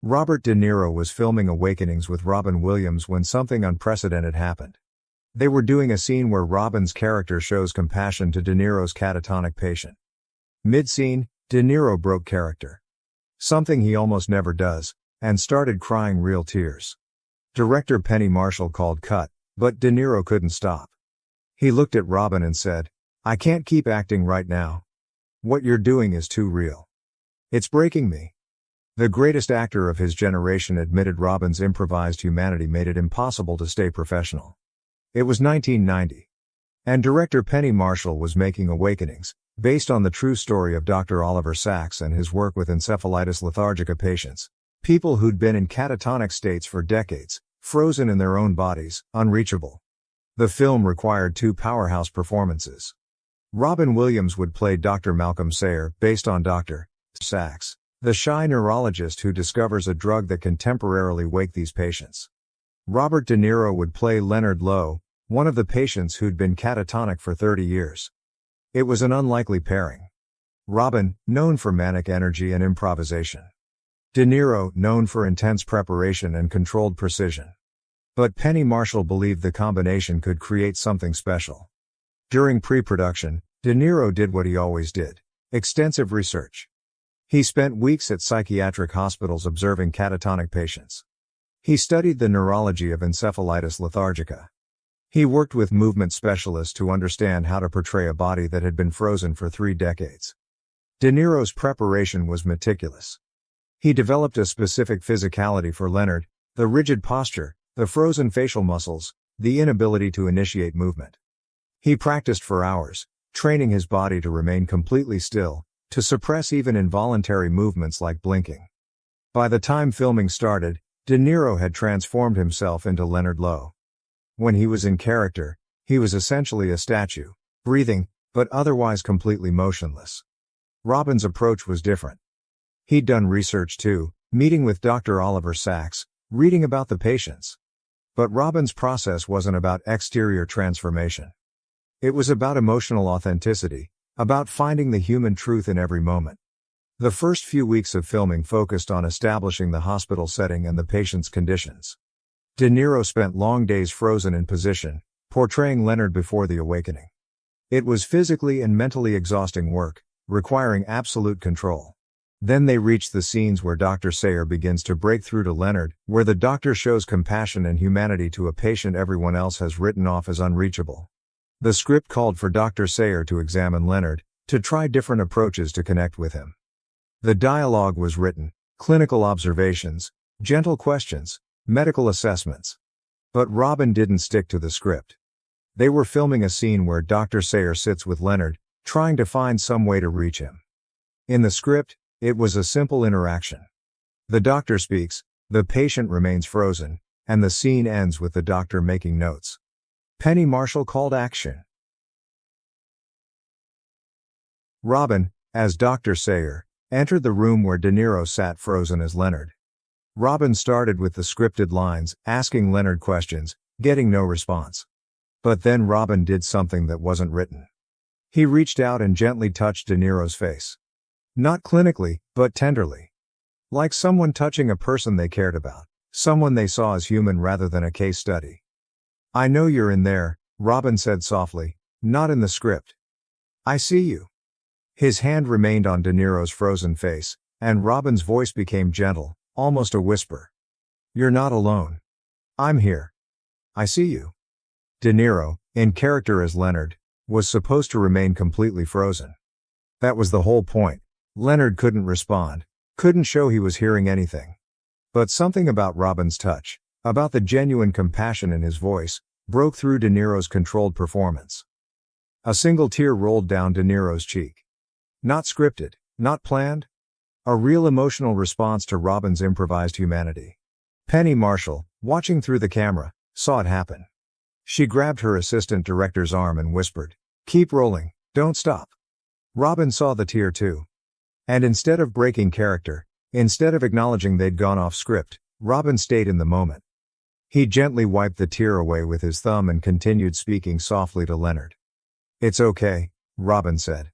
Robert De Niro was filming Awakenings with Robin Williams when something unprecedented happened. They were doing a scene where Robin's character shows compassion to De Niro's catatonic patient. Mid-scene, De Niro broke character. Something he almost never does, and started crying real tears. Director Penny Marshall called cut, but De Niro couldn't stop. He looked at Robin and said, "I can't keep acting right now. What you're doing is too real. It's breaking me." The greatest actor of his generation admitted Robin's improvised humanity made it impossible to stay professional. It was 1990. And director Penny Marshall was making Awakenings, based on the true story of Dr. Oliver Sacks and his work with encephalitis lethargica patients, people who'd been in catatonic states for decades, frozen in their own bodies, unreachable. The film required two powerhouse performances. Robin Williams would play Dr. Malcolm Sayer, based on Dr. Sacks, the shy neurologist who discovers a drug that can temporarily wake these patients. Robert De Niro would play Leonard Lowe, one of the patients who'd been catatonic for 30 years. It was an unlikely pairing. Robin, known for manic energy and improvisation. De Niro, known for intense preparation and controlled precision. But Penny Marshall believed the combination could create something special. During pre-production, De Niro did what he always did: extensive research. He spent weeks at psychiatric hospitals observing catatonic patients. He studied the neurology of encephalitis lethargica. He worked with movement specialists to understand how to portray a body that had been frozen for 3 decades. De Niro's preparation was meticulous. He developed a specific physicality for Leonard: the rigid posture, the frozen facial muscles, the inability to initiate movement. He practiced for hours, training his body to remain completely still, to suppress even involuntary movements like blinking. By the time filming started, De Niro had transformed himself into Leonard Lowe. When he was in character, he was essentially a statue, breathing, but otherwise completely motionless. Robin's approach was different. He'd done research too, meeting with Dr. Oliver Sacks, reading about the patients. But Robin's process wasn't about exterior transformation. It was about emotional authenticity, about finding the human truth in every moment. The first few weeks of filming focused on establishing the hospital setting and the patient's conditions. De Niro spent long days frozen in position, portraying Leonard before the awakening. It was physically and mentally exhausting work, requiring absolute control. Then they reached the scenes where Dr. Sayer begins to break through to Leonard, where the doctor shows compassion and humanity to a patient everyone else has written off as unreachable. The script called for Dr. Sayer to examine Leonard, to try different approaches to connect with him. The dialogue was written, clinical observations, gentle questions, medical assessments. But Robin didn't stick to the script. They were filming a scene where Dr. Sayer sits with Leonard, trying to find some way to reach him. In the script, it was a simple interaction. The doctor speaks, the patient remains frozen, and the scene ends with the doctor making notes. Penny Marshall called action. Robin, as Dr. Sayer, entered the room where De Niro sat frozen as Leonard. Robin started with the scripted lines, asking Leonard questions, getting no response. But then Robin did something that wasn't written. He reached out and gently touched De Niro's face. Not clinically, but tenderly. Like someone touching a person they cared about, someone they saw as human rather than a case study. "I know you're in there," Robin said softly, "not in the script. I see you." His hand remained on De Niro's frozen face, and Robin's voice became gentle, almost a whisper. "You're not alone. I'm here. I see you." De Niro, in character as Leonard, was supposed to remain completely frozen. That was the whole point. Leonard couldn't respond, couldn't show he was hearing anything. But something about Robin's touch, about the genuine compassion in his voice, broke through De Niro's controlled performance. A single tear rolled down De Niro's cheek. Not scripted, not planned. A real emotional response to Robin's improvised humanity. Penny Marshall, watching through the camera, saw it happen. She grabbed her assistant director's arm and whispered, "Keep rolling, don't stop." Robin saw the tear too. And instead of breaking character, instead of acknowledging they'd gone off script, Robin stayed in the moment. He gently wiped the tear away with his thumb and continued speaking softly to Leonard. "It's okay," Robin said.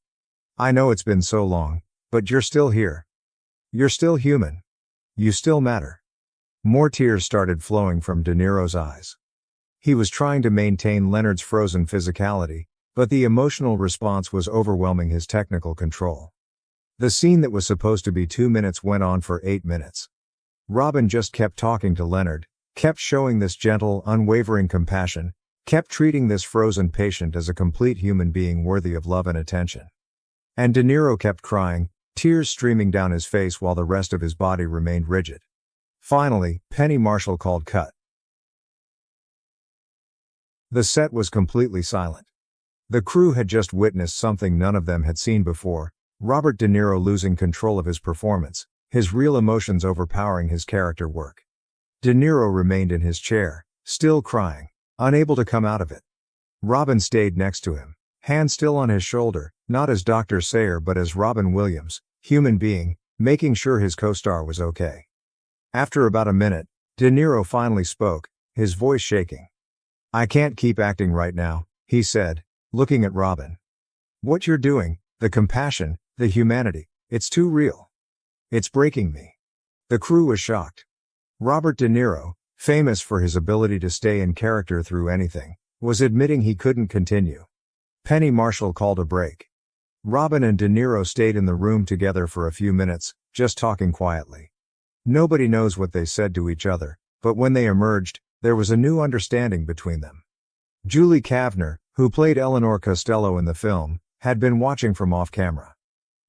"I know it's been so long, but you're still here. You're still human. You still matter." More tears started flowing from De Niro's eyes. He was trying to maintain Leonard's frozen physicality, but the emotional response was overwhelming his technical control. The scene that was supposed to be 2 minutes went on for 8 minutes. Robin just kept talking to Leonard, kept showing this gentle, unwavering compassion, kept treating this frozen patient as a complete human being worthy of love and attention. And De Niro kept crying, tears streaming down his face while the rest of his body remained rigid. Finally, Penny Marshall called cut. The set was completely silent. The crew had just witnessed something none of them had seen before: Robert De Niro losing control of his performance, his real emotions overpowering his character work. De Niro remained in his chair, still crying, unable to come out of it. Robin stayed next to him, hand still on his shoulder, not as Dr. Sayer but as Robin Williams, human being, making sure his co-star was okay. After about a minute, De Niro finally spoke, his voice shaking. "I can't keep acting right now," he said, looking at Robin. "What you're doing, the compassion, the humanity, it's too real. It's breaking me." The crew was shocked. Robert De Niro, famous for his ability to stay in character through anything, was admitting he couldn't continue. Penny Marshall called a break. Robin and De Niro stayed in the room together for a few minutes, just talking quietly. Nobody knows what they said to each other, but when they emerged, there was a new understanding between them. Julie Kavner, who played Eleanor Costello in the film, had been watching from off-camera.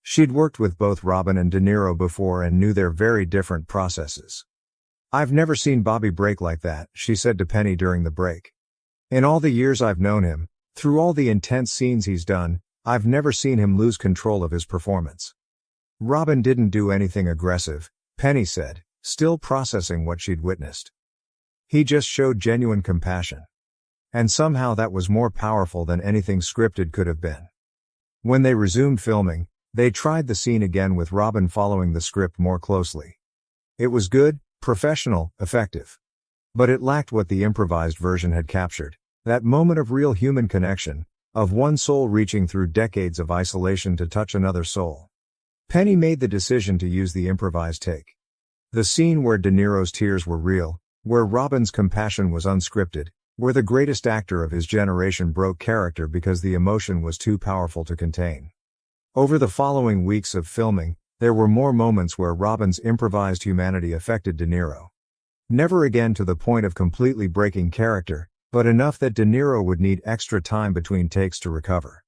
She'd worked with both Robin and De Niro before and knew their very different processes. "I've never seen Bobby break like that," she said to Penny during the break. "In all the years I've known him, through all the intense scenes he's done, I've never seen him lose control of his performance." "Robin didn't do anything aggressive," Penny said, still processing what she'd witnessed. "He just showed genuine compassion. And somehow that was more powerful than anything scripted could have been." When they resumed filming, they tried the scene again with Robin following the script more closely. It was good, professional, effective. But it lacked what the improvised version had captured: that moment of real human connection, of one soul reaching through decades of isolation to touch another soul. Penny made the decision to use the improvised take. The scene where De Niro's tears were real, where Robin's compassion was unscripted, where the greatest actor of his generation broke character because the emotion was too powerful to contain. Over the following weeks of filming, there were more moments where Robin's improvised humanity affected De Niro. Never again to the point of completely breaking character, but enough that De Niro would need extra time between takes to recover.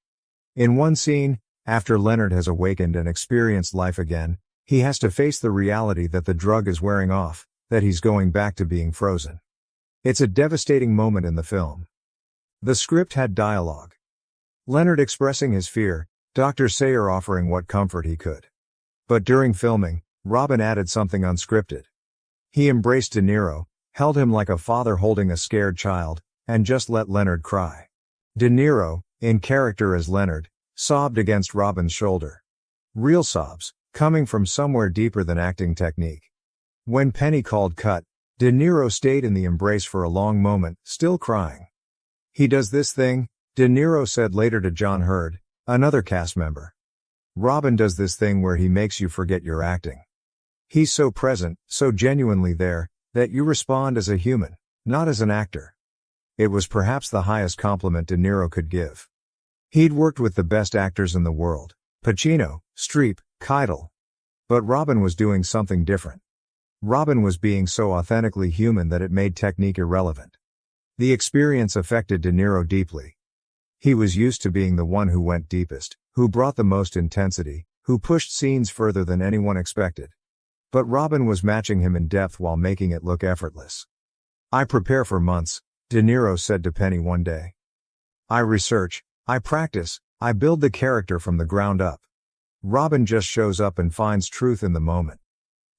In one scene, after Leonard has awakened and experienced life again, he has to face the reality that the drug is wearing off, that he's going back to being frozen. It's a devastating moment in the film. The script had dialogue. Leonard expressing his fear, Dr. Sayer offering what comfort he could. But during filming, Robin added something unscripted. He embraced De Niro, held him like a father holding a scared child, and just let Leonard cry. De Niro, in character as Leonard, sobbed against Robin's shoulder. Real sobs, coming from somewhere deeper than acting technique. When Penny called cut, De Niro stayed in the embrace for a long moment, still crying. "He does this thing," De Niro said later to John Hurd, another cast member. "Robin does this thing where he makes you forget you're acting. He's so present, so genuinely there, that you respond as a human, not as an actor." It was perhaps the highest compliment De Niro could give. He'd worked with the best actors in the world: Pacino, Streep, Keitel. But Robin was doing something different. Robin was being so authentically human that it made technique irrelevant. The experience affected De Niro deeply. He was used to being the one who went deepest, who brought the most intensity, who pushed scenes further than anyone expected. But Robin was matching him in depth while making it look effortless. "I prepare for months," De Niro said to Penny one day. "I research, I practice, I build the character from the ground up. Robin just shows up and finds truth in the moment.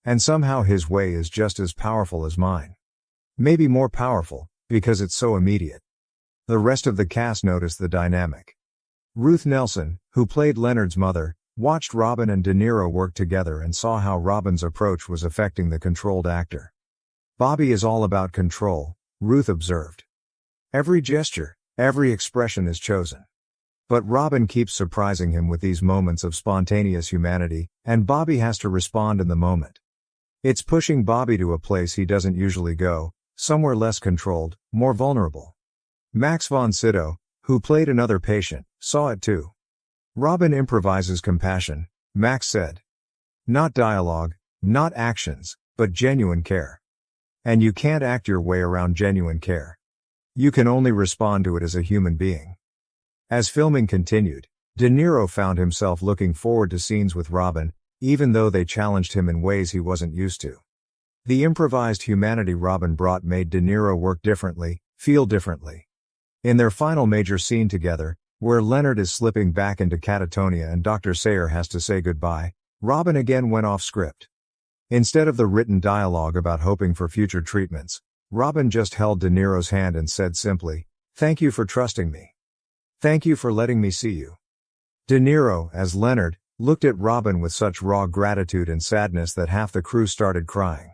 And somehow his way is just as powerful as mine. Maybe more powerful, because it's so immediate." The rest of the cast noticed the dynamic. Ruth Nelson, who played Leonard's mother, watched Robin and De Niro work together and saw how Robin's approach was affecting the controlled actor. "Bobby is all about control," Ruth observed. "Every gesture, every expression is chosen. But Robin keeps surprising him with these moments of spontaneous humanity, and Bobby has to respond in the moment." It's pushing Bobby to a place he doesn't usually go, somewhere less controlled, more vulnerable. Max von Sydow, who played another patient, saw it too. Robin improvises compassion, Max said. Not dialogue, not actions, but genuine care. And you can't act your way around genuine care. You can only respond to it as a human being. As filming continued, De Niro found himself looking forward to scenes with Robin, even though they challenged him in ways he wasn't used to. The improvised humanity Robin brought made De Niro work differently, feel differently. In their final major scene together, where Leonard is slipping back into catatonia and Dr. Sayer has to say goodbye, Robin again went off script. Instead of the written dialogue about hoping for future treatments, Robin just held De Niro's hand and said simply, "Thank you for trusting me. Thank you for letting me see you." De Niro, as Leonard, looked at Robin with such raw gratitude and sadness that half the crew started crying.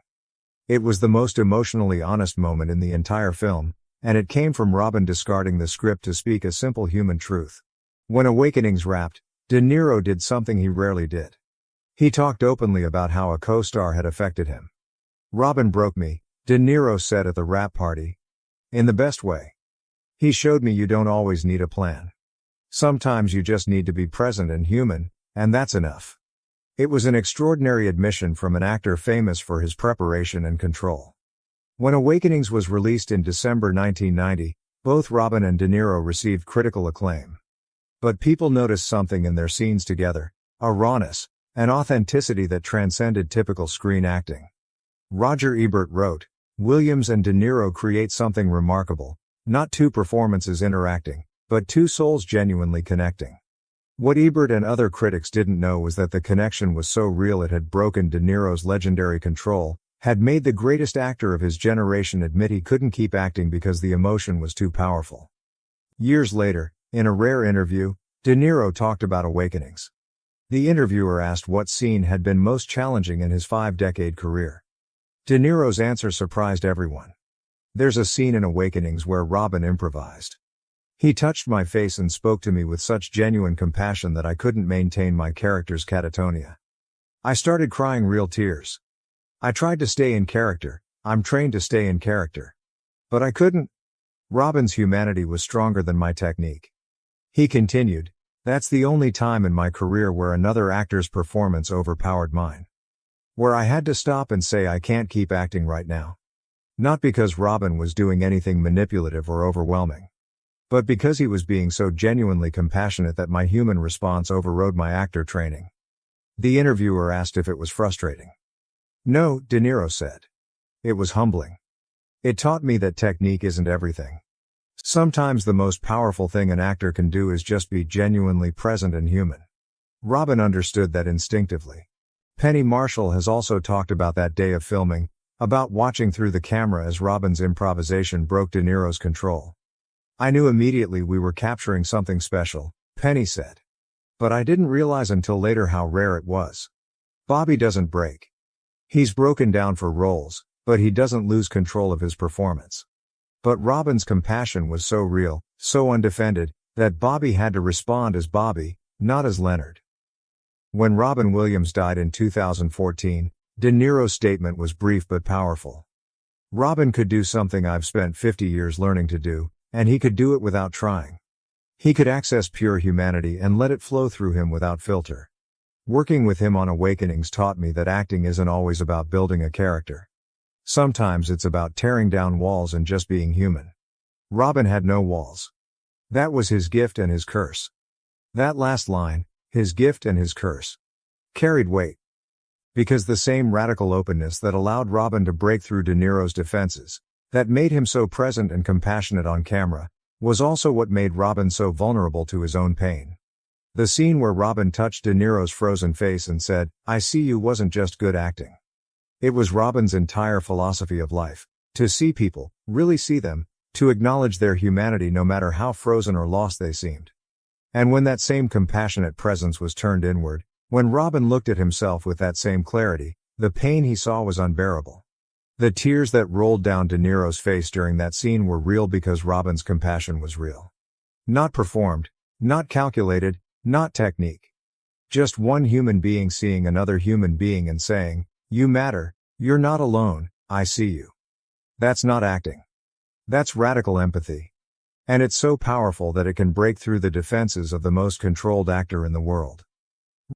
It was the most emotionally honest moment in the entire film, and it came from Robin discarding the script to speak a simple human truth. When Awakenings wrapped, De Niro did something he rarely did. He talked openly about how a co-star had affected him. "Robin broke me," De Niro said at the wrap party. "In the best way. He showed me you don't always need a plan. Sometimes you just need to be present and human, and that's enough." It was an extraordinary admission from an actor famous for his preparation and control. When Awakenings was released in December 1990, both Robin and De Niro received critical acclaim. But people noticed something in their scenes together, a rawness, an authenticity that transcended typical screen acting. Roger Ebert wrote, "Williams and De Niro create something remarkable, not two performances interacting, but two souls genuinely connecting." What Ebert and other critics didn't know was that the connection was so real it had broken De Niro's legendary control, had made the greatest actor of his generation admit he couldn't keep acting because the emotion was too powerful. Years later, in a rare interview, De Niro talked about Awakenings. The interviewer asked what scene had been most challenging in his 5-decade career. De Niro's answer surprised everyone. "There's a scene in Awakenings where Robin improvised. He touched my face and spoke to me with such genuine compassion that I couldn't maintain my character's catatonia. I started crying real tears. I tried to stay in character, I'm trained to stay in character. But I couldn't. Robin's humanity was stronger than my technique." He continued, "That's the only time in my career where another actor's performance overpowered mine. Where I had to stop and say I can't keep acting right now. Not because Robin was doing anything manipulative or overwhelming. But because he was being so genuinely compassionate that my human response overrode my actor training." The interviewer asked if it was frustrating. "No," De Niro said. "It was humbling. It taught me that technique isn't everything. Sometimes the most powerful thing an actor can do is just be genuinely present and human." Robin understood that instinctively. Penny Marshall has also talked about that day of filming, about watching through the camera as Robin's improvisation broke De Niro's control. "I knew immediately we were capturing something special," Penny said. "But I didn't realize until later how rare it was. Bobby doesn't break. He's broken down for roles, but he doesn't lose control of his performance. But Robin's compassion was so real, so undefended, that Bobby had to respond as Bobby, not as Leonard." When Robin Williams died in 2014, De Niro's statement was brief but powerful. "Robin could do something I've spent 50 years learning to do, and he could do it without trying. He could access pure humanity and let it flow through him without filter. Working with him on Awakenings taught me that acting isn't always about building a character. Sometimes it's about tearing down walls and just being human." Robin had no walls. That was his gift and his curse. That last line, his gift and his curse, carried weight. Because the same radical openness that allowed Robin to break through De Niro's defenses, that made him so present and compassionate on camera, was also what made Robin so vulnerable to his own pain. The scene where Robin touched De Niro's frozen face and said, "I see you," wasn't just good acting. It was Robin's entire philosophy of life, to see people, really see them, to acknowledge their humanity no matter how frozen or lost they seemed. And when that same compassionate presence was turned inward, when Robin looked at himself with that same clarity, the pain he saw was unbearable. The tears that rolled down De Niro's face during that scene were real because Robin's compassion was real. Not performed, not calculated, not technique. Just one human being seeing another human being and saying, "You matter, You're not alone, I see you. That's not acting. That's radical empathy. And it's so powerful that it can break through the defenses of the most controlled actor in the world.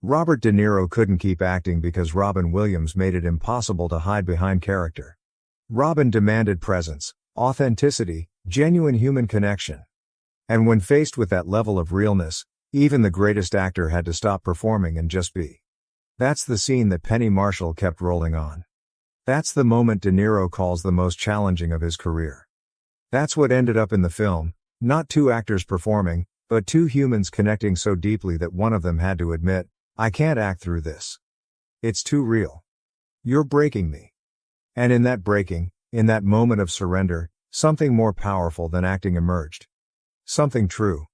Robert De Niro couldn't keep acting because Robin Williams made it impossible to hide behind character. Robin demanded presence, authenticity, genuine human connection. And when faced with that level of realness, even the greatest actor had to stop performing and just be. That's the scene that Penny Marshall kept rolling on. That's the moment De Niro calls the most challenging of his career. That's what ended up in the film, not two actors performing, but two humans connecting so deeply that one of them had to admit, I can't act through this. It's too real. You're breaking me. And in that breaking, in that moment of surrender, something more powerful than acting emerged. Something true,